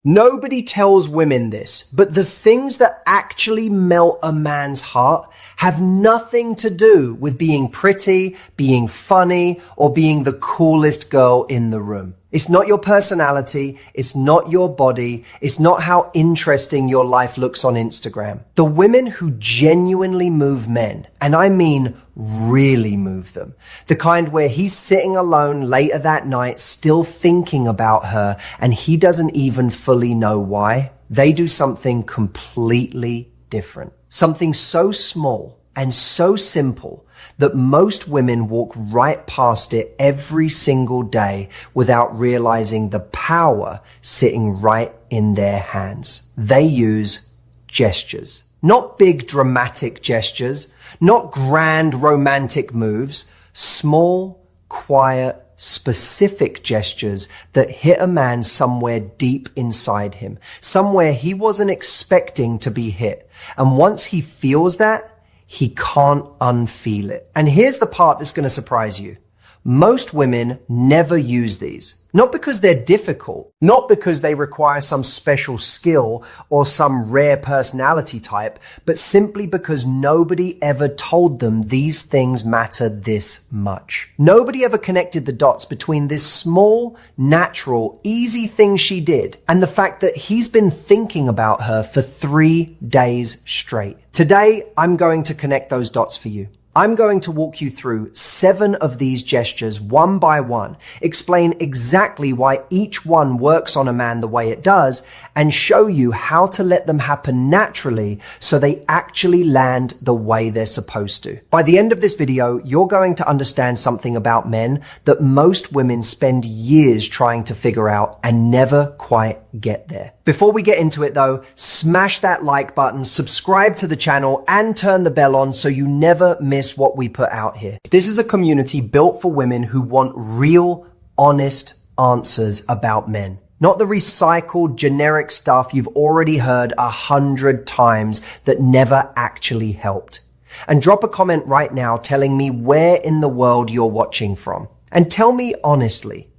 Nobody tells women this, but the things that actually melt a man's heart have nothing to do with being pretty, being funny, or being the coolest girl in the room. It's not your personality. It's not your body. It's not how interesting your life looks on Instagram. The women who genuinely move men, and I mean really move them, the kind where he's sitting alone later that night still thinking about her and he doesn't even fully know why, they do something completely different. Something so small and so simple that most women walk right past it every single day without realizing the power sitting right in their hands. They use gestures. Not big dramatic gestures, not grand romantic moves, small, quiet, specific gestures that hit a man somewhere deep inside him, somewhere he wasn't expecting to be hit. And once he feels that, he can't unfeel it. And here's the part that's going to surprise you. Most women never use these. Not because they're difficult, not because they require some special skill or some rare personality type, but simply because nobody ever told them these things matter this much. Nobody ever connected the dots between this small, natural, easy thing she did and the fact that he's been thinking about her for 3 days straight. Today, I'm going to connect those dots for you. I'm going to walk you through 7 of these gestures one by one, explain exactly why each one works on a man the way it does, and show you how to let them happen naturally so they actually land the way they're supposed to. By the end of this video, you're going to understand something about men that most women spend years trying to figure out and never quite get there. Before we get into it though, smash that like button, subscribe to the channel, and turn the bell on so you never miss what we put out here. This is a community built for women who want real, honest answers about men. Not the recycled, generic stuff you've already heard 100 times that never actually helped. And drop a comment right now telling me where in the world you're watching from. And tell me honestly,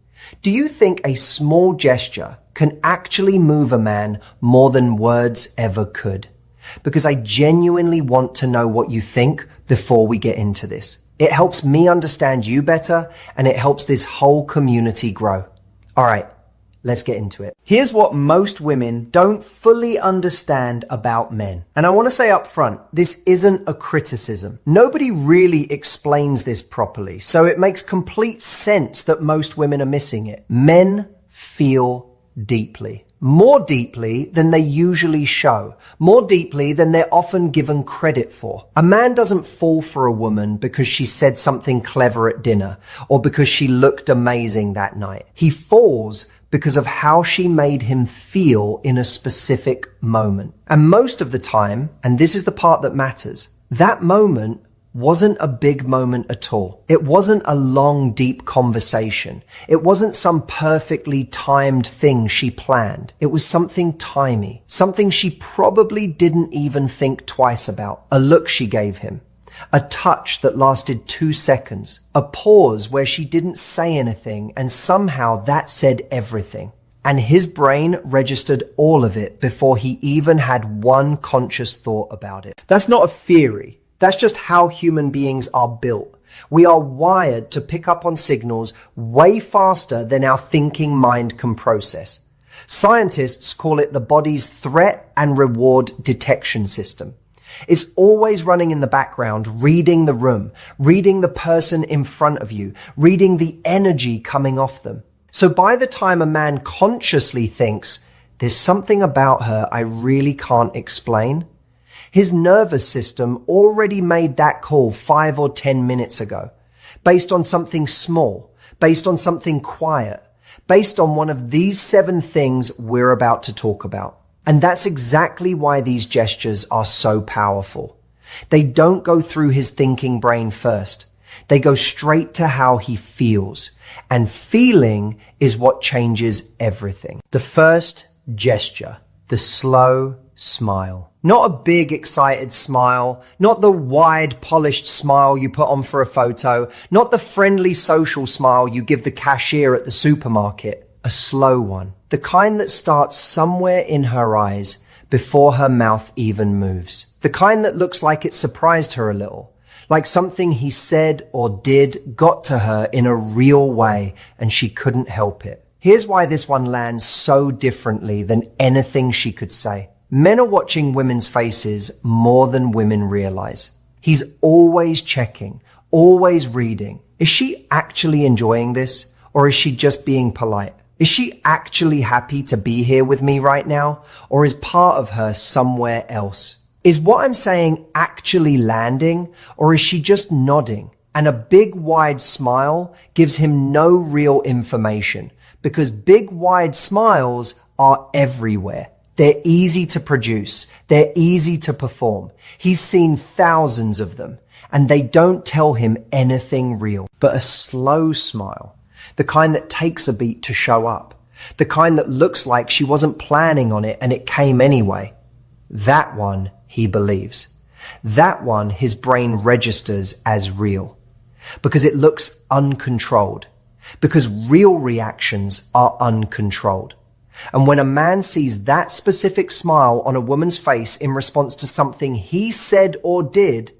do you think a small gesture can actually move a man more than words ever could? Because I genuinely want to know what you think before we get into this. It helps me understand you better, and it helps this whole community grow. All right, let's get into it. Here's what most women don't fully understand about men. And I want to say up front, this isn't a criticism. Nobody really explains this properly, so it makes complete sense that most women are missing it. Men feel deeply. More deeply than they usually show. More deeply than they're often given credit for. A man doesn't fall for a woman because she said something clever at dinner or because she looked amazing that night. He falls because of how she made him feel in a specific moment. And most of the time, and this is the part that matters, that moment wasn't a big moment at all. It wasn't a long, deep conversation. It wasn't some perfectly timed thing she planned. It was something tiny, something she probably didn't even think twice about. A look she gave him, a touch that lasted 2 seconds, a pause where she didn't say anything and somehow that said everything. And his brain registered all of it before he even had one conscious thought about it. That's not a theory. That's just how human beings are built. We are wired to pick up on signals way faster than our thinking mind can process. Scientists call it the body's threat and reward detection system. It's always running in the background, reading the room, reading the person in front of you, reading the energy coming off them. So by the time a man consciously thinks, there's something about her I really can't explain, his nervous system already made that call 5 or 10 minutes ago, based on something small, based on something quiet, based on one of these 7 things we're about to talk about. And that's exactly why these gestures are so powerful. They don't go through his thinking brain first. They go straight to how he feels. And feeling is what changes everything. The first gesture, the slow smile. Not a big, excited smile, not the wide, polished smile you put on for a photo, not the friendly social smile you give the cashier at the supermarket. A slow one. The The kind that starts somewhere in her eyes before her mouth even moves. The kind that looks like it surprised her a little, like something he said or did got to her in a real way and she couldn't help it. Here's why this one lands so differently than anything she could say. Men are watching women's faces more than women realize. He's always checking, always reading. Is she actually enjoying this, or is she just being polite? Is she actually happy to be here with me right now, or is part of her somewhere else? Is what I'm saying actually landing, or is she just nodding? And a big wide smile gives him no real information, because big wide smiles are everywhere. They're easy to produce. They're easy to perform. He's seen thousands of them, and they don't tell him anything real. But a slow smile, the kind that takes a beat to show up, the kind that looks like she wasn't planning on it and it came anyway, that one he believes. That one his brain registers as real, because it looks uncontrolled, because real reactions are uncontrolled. And when a man sees that specific smile on a woman's face in response to something he said or did,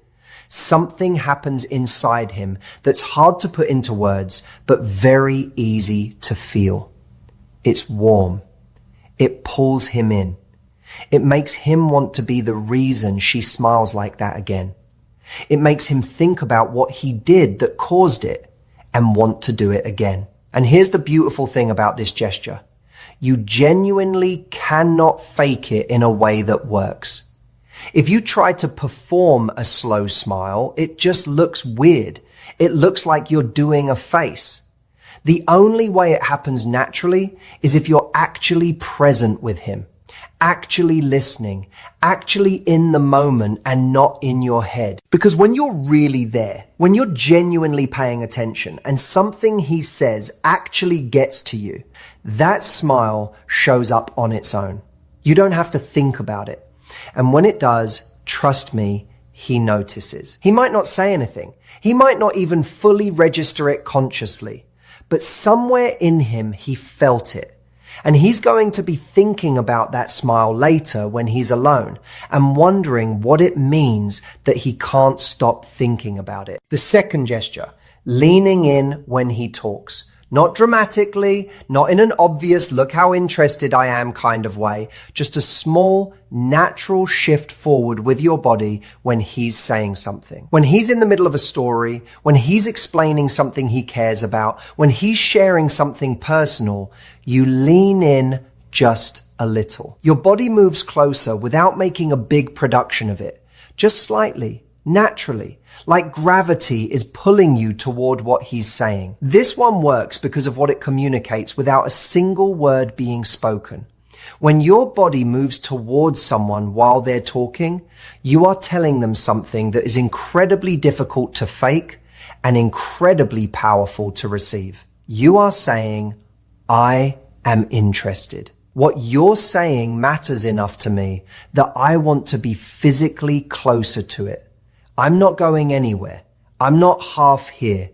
something happens inside him that's hard to put into words, but very easy to feel. It's warm. It pulls him in. It makes him want to be the reason she smiles like that again. It makes him think about what he did that caused it and want to do it again. And here's the beautiful thing about this gesture. You genuinely cannot fake it in a way that works. If you try to perform a slow smile, it just looks weird. It looks like you're doing a face. The only way it happens naturally is if you're actually present with him, actually listening, actually in the moment and not in your head. Because when you're really there, when you're genuinely paying attention and something he says actually gets to you, that smile shows up on its own. You don't have to think about it. And when it does, trust me, he notices. He might not say anything. He might not even fully register it consciously, but somewhere in him, he felt it. And he's going to be thinking about that smile later when he's alone and wondering what it means that he can't stop thinking about it. The second gesture, leaning in when he talks. Not dramatically, not in an obvious look how interested I am kind of way, just a small, natural shift forward with your body when he's saying something. When he's in the middle of a story, when he's explaining something he cares about, when he's sharing something personal, you lean in just a little. Your body moves closer without making a big production of it, just slightly. Naturally, like gravity is pulling you toward what he's saying. This one works because of what it communicates without a single word being spoken. When your body moves towards someone while they're talking, you are telling them something that is incredibly difficult to fake and incredibly powerful to receive. You are saying, I am interested. What you're saying matters enough to me that I want to be physically closer to it. I'm not going anywhere. I'm not half here.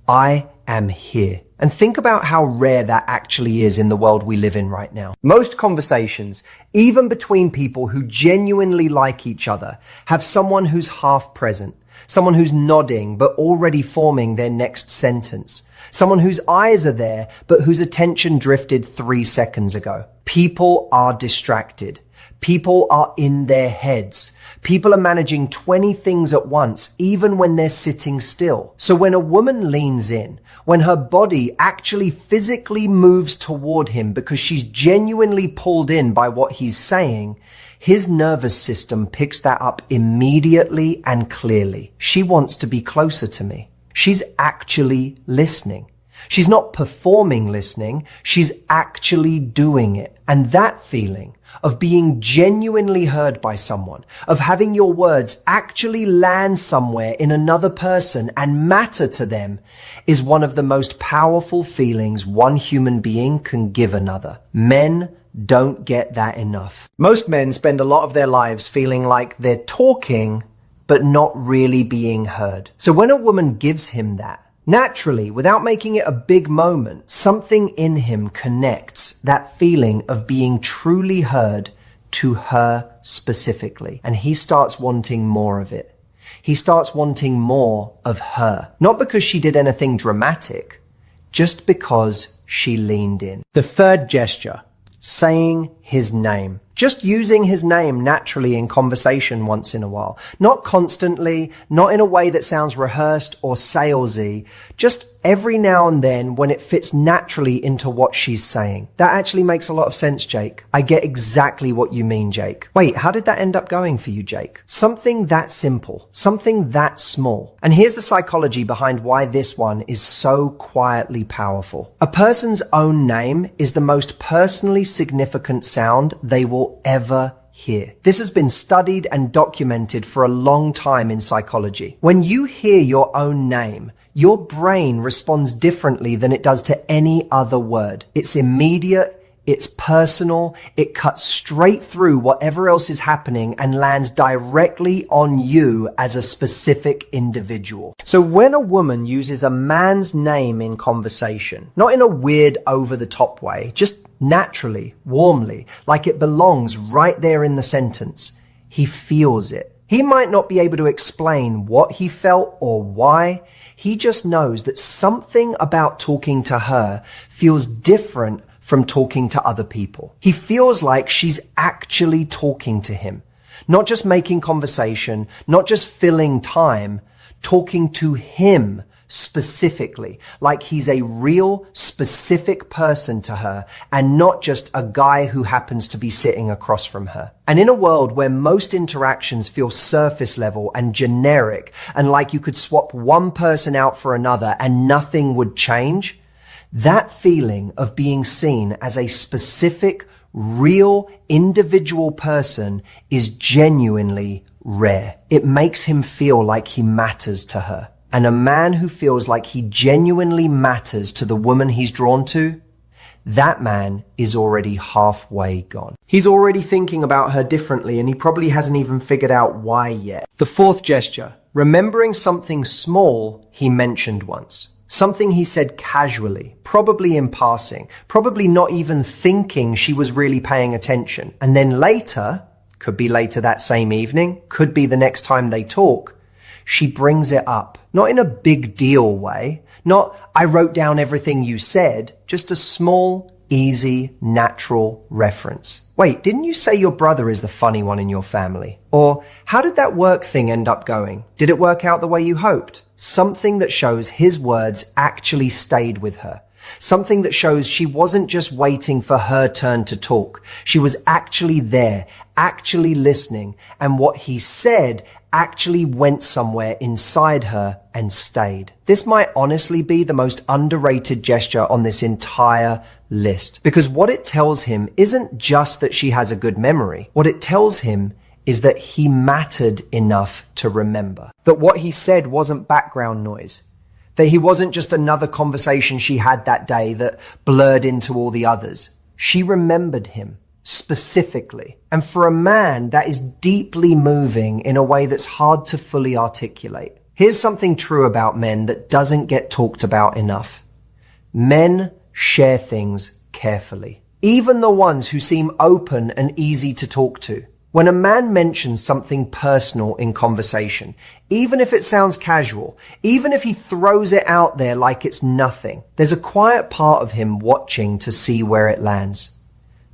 I am here. And think about how rare that actually is in the world we live in right now. Most conversations, even between people who genuinely like each other, have someone who's half present, someone who's nodding but already forming their next sentence, someone whose eyes are there but whose attention drifted 3 seconds ago. People are distracted. People are in their heads. People are managing 20 things at once, even when they're sitting still. So when a woman leans in, when her body actually physically moves toward him because she's genuinely pulled in by what he's saying, his nervous system picks that up immediately and clearly. She wants to be closer to me. She's actually listening. She's not performing listening. She's actually doing it. And that feeling of being genuinely heard by someone, of having your words actually land somewhere in another person and matter to them, is one of the most powerful feelings one human being can give another. Men don't get that enough. Most men spend a lot of their lives feeling like they're talking, but not really being heard. So when a woman gives him that, Naturally, without making it a big moment, something in him connects that feeling of being truly heard to her specifically. And he starts wanting more of it. He starts wanting more of her. Not because she did anything dramatic, just because she leaned in. The third gesture, saying his name. Just using his name naturally in conversation once in a while. Not constantly, not in a way that sounds rehearsed or salesy. Just every now and then when it fits naturally into what she's saying. That actually makes a lot of sense, Jake. I get exactly what you mean, Jake. Wait, how did that end up going for you, Jake? Something that simple. Something that small. And here's the psychology behind why this one is so quietly powerful. A person's own name is the most personally significant sound they will ever hear. This has been studied and documented for a long time in psychology. When you hear your own name, your brain responds differently than it does to any other word. It's immediate, it's personal, it cuts straight through whatever else is happening and lands directly on you as a specific individual. So when a woman uses a man's name in conversation, not in a weird over-the-top way, just naturally, warmly, like it belongs right there in the sentence, he feels it. He might not be able to explain what he felt or why. He just knows that something about talking to her feels different from talking to other people. He feels like she's actually talking to him, not just making conversation, not just filling time, talking to him specifically, like he's a real specific person to her and not just a guy who happens to be sitting across from her. And in a world where most interactions feel surface level and generic and like you could swap one person out for another and nothing would change, that feeling of being seen as a specific, real, individual person is genuinely rare. It makes him feel like he matters to her. And a man who feels like he genuinely matters to the woman he's drawn to, that man is already halfway gone. He's already thinking about her differently and he probably hasn't even figured out why yet. The fourth gesture, remembering something small he mentioned once. Something he said casually, probably in passing, probably not even thinking she was really paying attention. And then later, could be later that same evening, could be the next time they talk, she brings it up. Not in a big deal way, not I wrote down everything you said, just a small, easy, natural reference. Wait, didn't you say your brother is the funny one in your family? Or how did that work thing end up going? Did it work out the way you hoped? Something that shows his words actually stayed with her. Something that shows she wasn't just waiting for her turn to talk. She was actually there, actually listening, and what he said actually went somewhere inside her and stayed. This might honestly be the most underrated gesture on this entire list, because what it tells him isn't just that she has a good memory. What it tells him is that he mattered enough to remember. That what he said wasn't background noise. That he wasn't just another conversation she had that day that blurred into all the others. She remembered him specifically. And for a man, that is deeply moving in a way that's hard to fully articulate. Here's something true about men that doesn't get talked about enough. Men share things carefully. Even the ones who seem open and easy to talk to. When a man mentions something personal in conversation, even if it sounds casual, even if he throws it out there like it's nothing, there's a quiet part of him watching to see where it lands.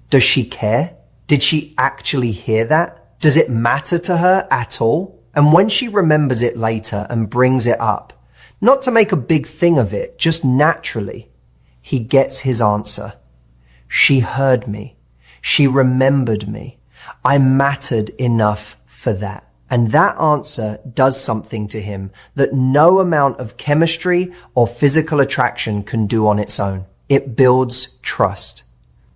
Does she care? Did she actually hear that? Does it matter to her at all? And when she remembers it later and brings it up, not to make a big thing of it, just naturally, he gets his answer. She heard me. She remembered me. I mattered enough for that. And that answer does something to him that no amount of chemistry or physical attraction can do on its own. It builds trust.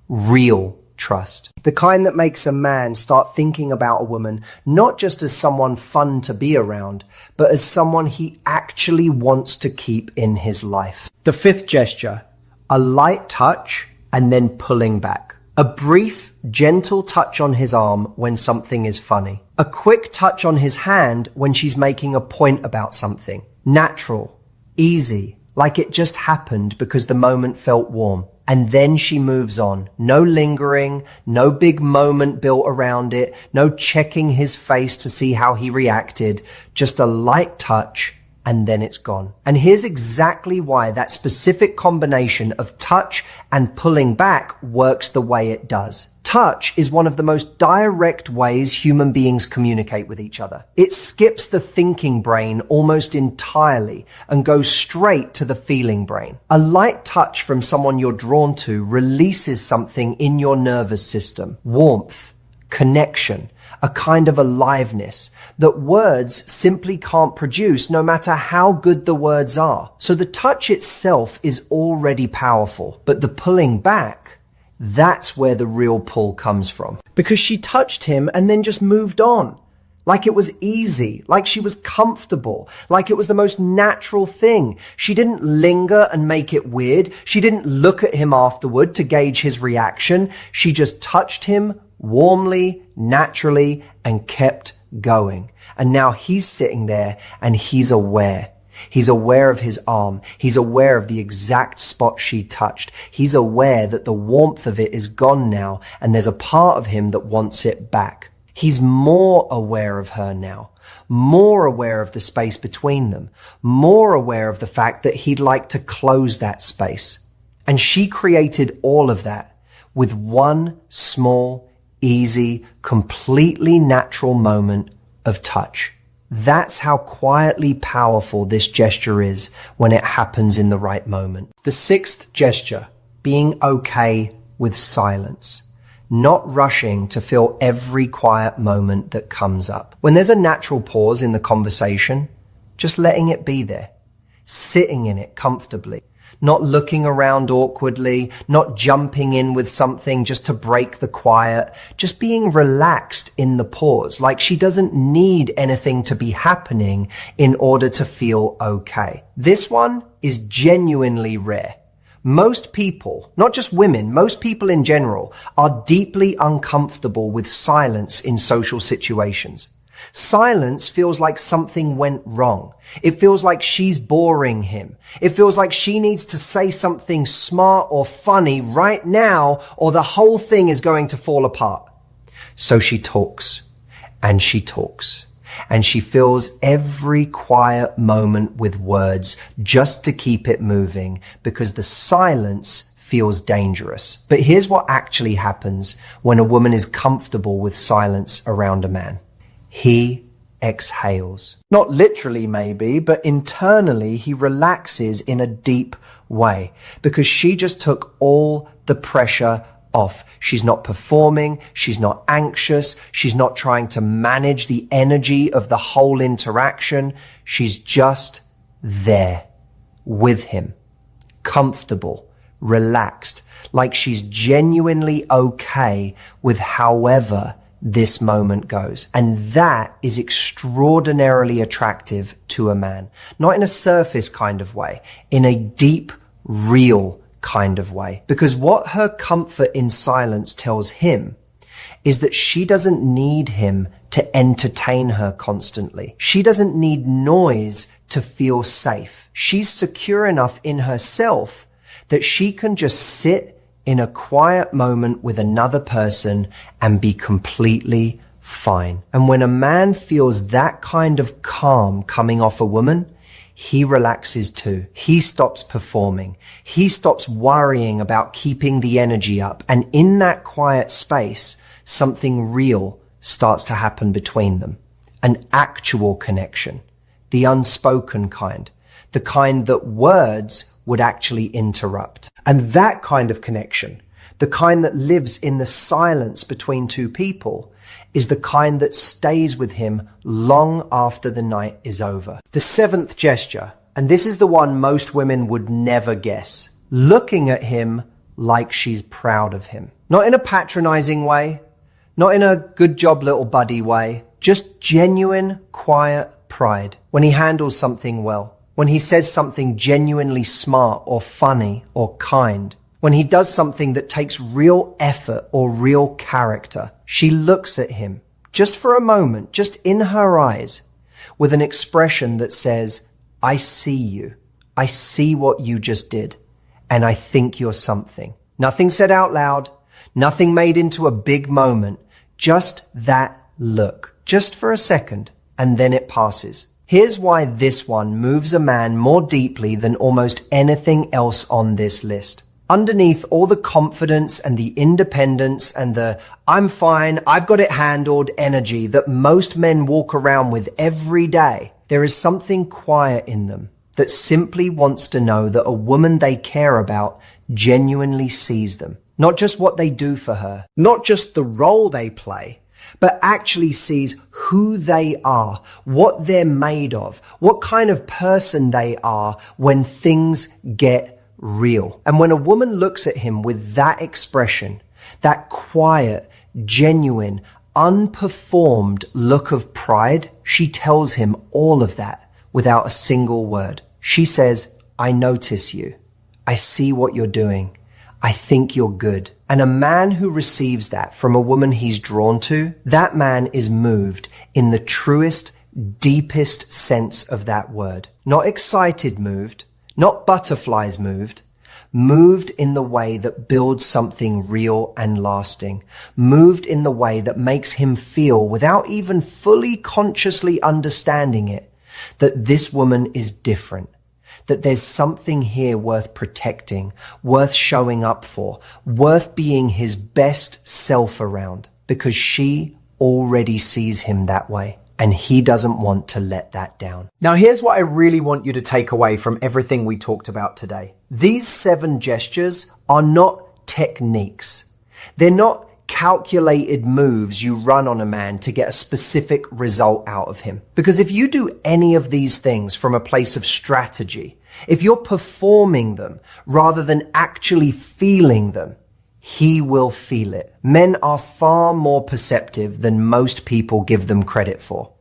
Real trust. The kind that makes a man start thinking about a woman not just as someone fun to be around, but as someone he actually wants to keep in his life. The fifth gesture, a light touch and then pulling back. A brief, gentle touch on his arm when something is funny. A quick touch on his hand when she's making a point about something. Natural, easy, like it just happened because the moment felt warm. And then she moves on. No lingering, no big moment built around it, no checking his face to see how he reacted, just a light touch, and then it's gone. And here's exactly why that specific combination of touch and pulling back works the way it does. Touch is one of the most direct ways human beings communicate with each other. It skips the thinking brain almost entirely and goes straight to the feeling brain. A light touch from someone you're drawn to releases something in your nervous system. Warmth, connection, a kind of aliveness that words simply can't produce no matter how good the words are. So the touch itself is already powerful, but the pulling back, that's where the real pull comes from. Because she touched him and then just moved on. Like it was easy, like she was comfortable, like it was the most natural thing. She didn't linger and make it weird. She didn't look at him afterward to gauge his reaction. She just touched him warmly, naturally, and kept going. And now he's sitting there and he's aware. He's aware of his arm. He's aware of the exact spot she touched. He's aware that the warmth of it is gone now, and there's a part of him that wants it back. He's more aware of her now, more aware of the space between them, more aware of the fact that he'd like to close that space. And she created all of that with one small, easy, completely natural moment of touch. That's how quietly powerful this gesture is when it happens in the right moment. The sixth gesture, being okay with silence. Not rushing to fill every quiet moment that comes up. When there's a natural pause in the conversation, just letting it be there. Sitting in it comfortably. Not looking around awkwardly, not jumping in with something just to break the quiet, just being relaxed in the pause, like she doesn't need anything to be happening in order to feel okay. This one is genuinely rare. Most people, not just women, most people in general, are deeply uncomfortable with silence in social situations. Silence feels like something went wrong. It feels like she's boring him. It feels like she needs to say something smart or funny right now, or the whole thing is going to fall apart. So she talks, and she talks, and she fills every quiet moment with words just to keep it moving, because the silence feels dangerous. But here's what actually happens when a woman is comfortable with silence around a man. He exhales. Not literally maybe, but internally he relaxes in a deep way because she just took all the pressure off. She's not performing. She's not anxious. She's not trying to manage the energy of the whole interaction. She's just there with him, comfortable, relaxed, like she's genuinely okay with however this moment goes. And that is extraordinarily attractive to a man. Not in a surface kind of way, in a deep, real kind of way. Because what her comfort in silence tells him is that she doesn't need him to entertain her constantly. She doesn't need noise to feel safe. She's secure enough in herself that she can just sit in a quiet moment with another person and be completely fine. And when a man feels that kind of calm coming off a woman, he relaxes too. He stops performing. He stops worrying about keeping the energy up. And in that quiet space, something real starts to happen between them. An actual connection. The unspoken kind. The kind that words would actually interrupt. And that kind of connection, the kind that lives in the silence between two people, is the kind that stays with him long after the night is over. The seventh gesture, and this is the one most women would never guess, looking at him like she's proud of him. Not in a patronizing way, not in a good job little buddy way, just genuine, quiet pride when he handles something well. When he says something genuinely smart or funny or kind. When he does something that takes real effort or real character. She looks at him, just for a moment, just in her eyes, with an expression that says, I see you, I see what you just did, and I think you're something. Nothing said out loud, nothing made into a big moment, just that look, just for a second, and then it passes. Here's why this one moves a man more deeply than almost anything else on this list. Underneath all the confidence and the independence and the "I'm fine, I've got it handled" energy that most men walk around with every day, there is something quiet in them that simply wants to know that a woman they care about genuinely sees them. Not just what they do for her, not just the role they play, but actually sees who they are, what they're made of, what kind of person they are when things get real. And when a woman looks at him with that expression, that quiet, genuine, unperformed look of pride, she tells him all of that without a single word. She says, "I notice you. I see what you're doing. I think you're good." And a man who receives that from a woman he's drawn to, that man is moved in the truest, deepest sense of that word. Not excited moved, not butterflies moved in the way that builds something real and lasting, moved in the way that makes him feel, without even fully consciously understanding it, that this woman is different, that there's something here worth protecting, worth showing up for, worth being his best self around, because she already sees him that way. And he doesn't want to let that down. Now, here's what I really want you to take away from everything we talked about today. These 7 gestures are not techniques. They're not calculated moves you run on a man to get a specific result out of him. Because if you do any of these things from a place of strategy, if you're performing them rather than actually feeling them, he will feel it. Men are far more perceptive than most people give them credit for.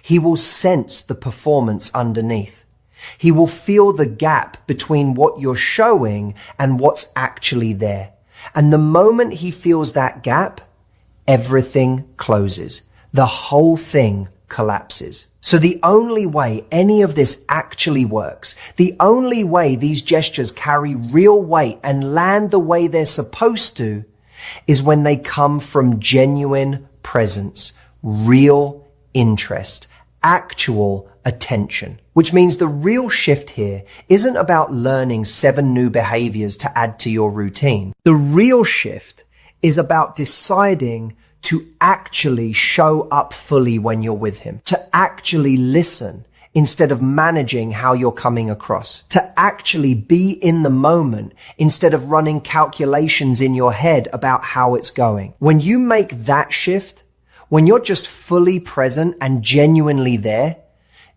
He will sense the performance underneath. He will feel the gap between what you're showing and what's actually there. And the moment he feels that gap, everything closes. The whole thing collapses. So the only way any of this actually works, the only way these gestures carry real weight and land the way they're supposed to, is when they come from genuine presence, real interest, actual attention. Which means the real shift here isn't about learning 7 new behaviors to add to your routine. The real shift is about deciding to actually show up fully when you're with him, to actually listen instead of managing how you're coming across, to actually be in the moment instead of running calculations in your head about how it's going. When you make that shift, when you're just fully present and genuinely there,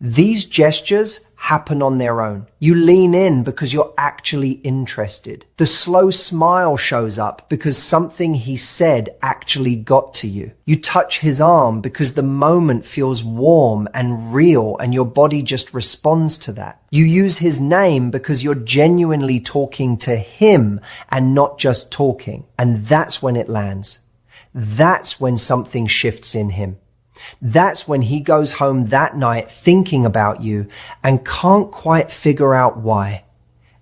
these gestures happen on their own. You lean in because you're actually interested. The slow smile shows up because something he said actually got to you. You touch his arm because the moment feels warm and real and your body just responds to that. You use his name because you're genuinely talking to him and not just talking. And that's when it lands. That's when something shifts in him. That's when he goes home that night thinking about you and can't quite figure out why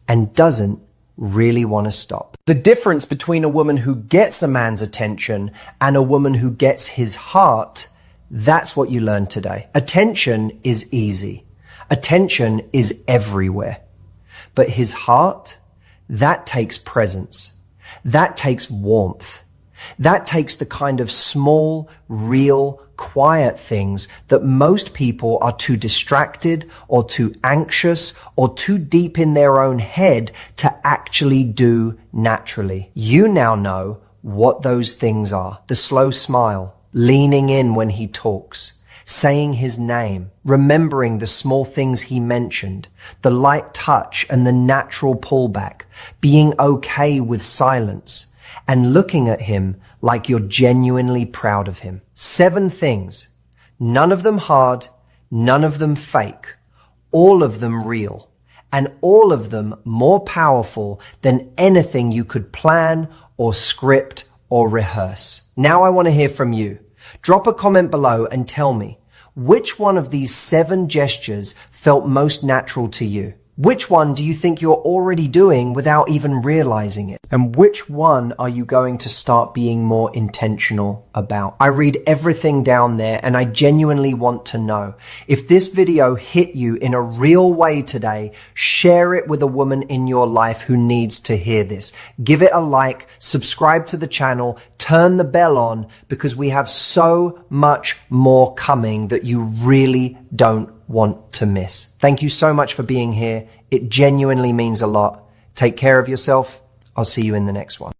and doesn't really want to stop. The difference between a woman who gets a man's attention and a woman who gets his heart, that's what you learned today. Attention is easy. Attention is everywhere. But his heart, that takes presence. That takes warmth. That takes the kind of small, real, quiet things that most people are too distracted or too anxious or too deep in their own head to actually do naturally. You now know what those things are. The slow smile, leaning in when he talks, saying his name, remembering the small things he mentioned, the light touch and the natural pullback, being okay with silence, and looking at him like you're genuinely proud of him. 7 things. None of them hard, none of them fake, all of them real, and all of them more powerful than anything you could plan or script or rehearse. Now I want to hear from you. Drop a comment below and tell me, which one of these 7 gestures felt most natural to you? Which one do you think you're already doing without even realizing it? And which one are you going to start being more intentional about? I read everything down there and I genuinely want to know. If this video hit you in a real way today, share it with a woman in your life who needs to hear this. Give it a like, subscribe to the channel, turn the bell on, because we have so much more coming that you really don't want to miss. Thank you so much for being here. It genuinely means a lot. Take care of yourself. I'll see you in the next one.